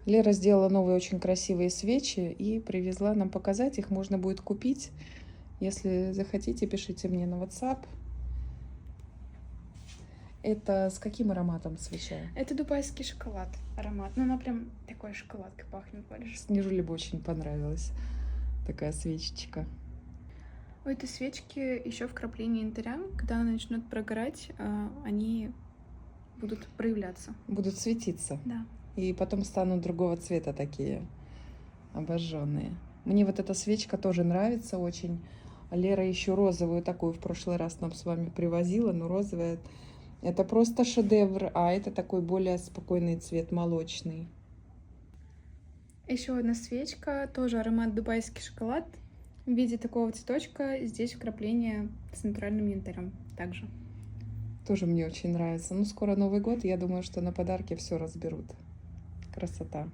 Лера сделала новые очень красивые свечи и привезла нам показать. Их можно будет купить. Если захотите, пишите мне на WhatsApp. Это с каким ароматом свеча? Это дубайский шоколад аромат. Ну, она прям такой шоколадкой пахнет больше. Снежуле бы очень понравилась такая свечечка. У этой свечки еще вкрапление янтаря. Когда она начнет прогорать, они будут проявляться. Будут светиться. Да. И потом станут другого цвета такие обожженные. Мне вот эта свечка тоже нравится очень. Лера еще розовую такую в прошлый раз нам с вами привозила, но розовая это просто шедевр, а это такой более спокойный цвет, молочный. Еще одна свечка, тоже аромат дубайский шоколад. В виде такого цветочка. Здесь вкрапление с натуральным янтарем также. Тоже мне очень нравится. Ну, скоро Новый год, я думаю, что на подарки все разберут. Красота.